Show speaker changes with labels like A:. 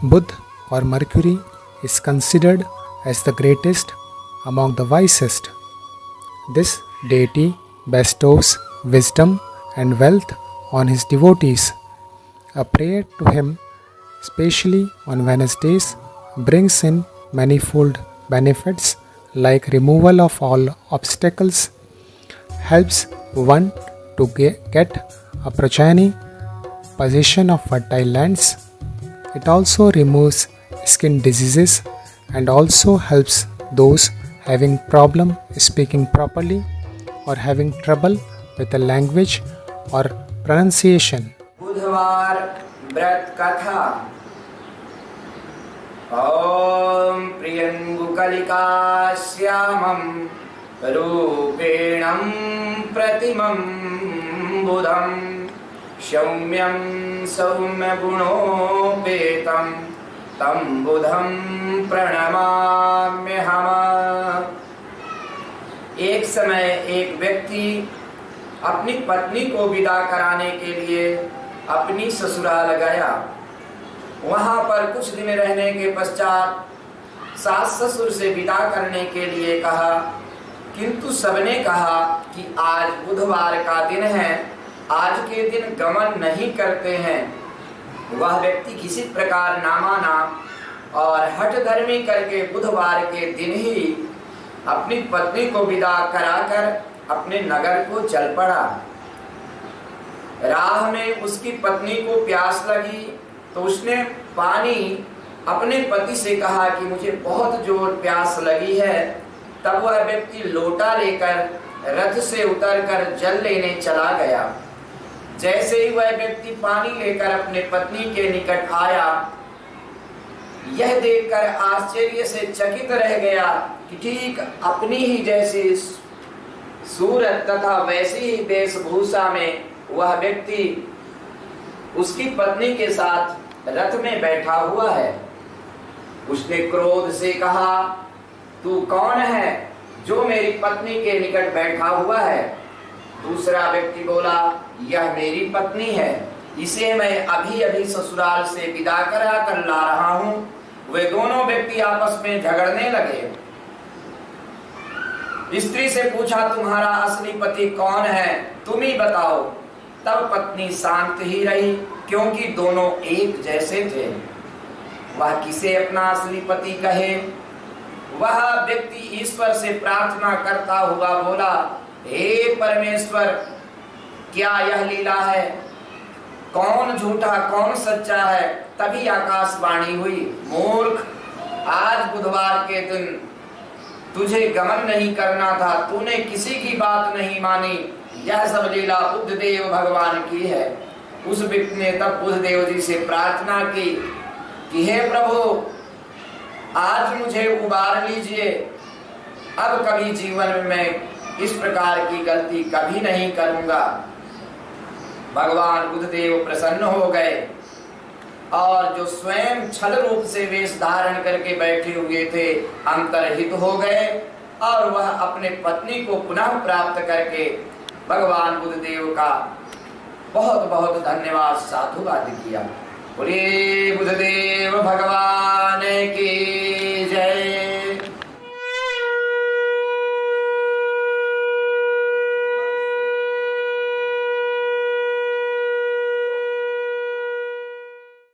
A: Buddha or Mercury is considered as the greatest among the wisest. This deity bestows wisdom and wealth on his devotees. A prayer to him, especially on Wednesdays, brings in manifold benefits like removal of all obstacles, helps one to get a progeny, possession of fertile lands. It also removes skin diseases and also helps those having problem speaking properly or having trouble with the language or pronunciation.
B: बुधवार व्रत कथा। ओम प्रियंगुकलिका श्यामं रूपेणं प्रतिमं बुधं सौम्यं सौम्यगुणोपेतं तं बुधं प्रणमाम्यहम्। एक समय एक व्यक्ति अपनी पत्नी को विदा कराने के लिए अपनी ससुराल गया। वहां पर कुछ दिन रहने के पश्चात सास ससुर से विदा करने के लिए कहा, किंतु सबने कहा कि आज बुधवार का दिन है, आज के दिन गमन नहीं करते हैं। वह व्यक्ति किसी प्रकार ना माना और हठ धर्मी करके बुधवार के दिन ही अपनी पत्नी को विदा कराकर अपने नगर को चल पड़ा। राह में उसकी पत्नी को प्यास लगी तो उसने पानी अपने पति से कहा कि मुझे बहुत जोर प्यास लगी है। तब वह व्यक्ति लोटा लेकर रथ से उतरकर जल लेने चला गया। जैसे ही वह व्यक्ति पानी लेकर अपने पत्नी के निकट आया, यह देखकर आश्चर्य से चकित रह गया कि ठीक अपनी ही जैसी सूरत तथा वैसी ही वेशभूषा में वह व्यक्ति उसकी पत्नी के साथ रथ में बैठा हुआ है। उसने क्रोध से कहा, तू कौन है जो मेरी पत्नी के निकट बैठा हुआ है? दूसरा व्यक्ति बोला, यह मेरी पत्नी है, इसे मैं अभी अभी ससुराल से विदा करा कर ला रहा हूं। वे दोनों व्यक्ति आपस में झगड़ने लगे। स्त्री से पूछा, तुम्हारा असली पति कौन है, तुम ही बताओ। तब पत्नी शांत ही रही, क्योंकि दोनों एक जैसे थे। वह किसे अपना असली पति कहे? वह व्यक्ति ईश्वर से प्रार्थना करता हुआ बोला, हे परमेश्वर, क्या यह लीला है? कौन झूठा कौन सच्चा है? तभी आकाशवाणी हुई, मूर्ख, आज बुधवार के दिन तुझे गमन नहीं करना था, तूने किसी की बात नहीं मानी। यह सब लीला बुद्धदेव भगवान की है। उस व्यक्ति ने तब बुद्धदेव जी से प्रार्थना की कि हे प्रभु, आज मुझे उबार लीजिए, अब कभी जीवन में मैं इस प्रकार की गलती कभी नहीं करूंगा। भगवान बुद्धदेव प्रसन्न हो गए और जो स्वयं छल रूप से वेश धारण करके बैठे हुए थे, अंतर्हित हो गए और वह अपने पत्नी को पुनः प्राप्त करके भगवान बुद्धदेव का बहुत बहुत धन्यवाद साधुवाद किया। बोले बुद्धदेव भगवान की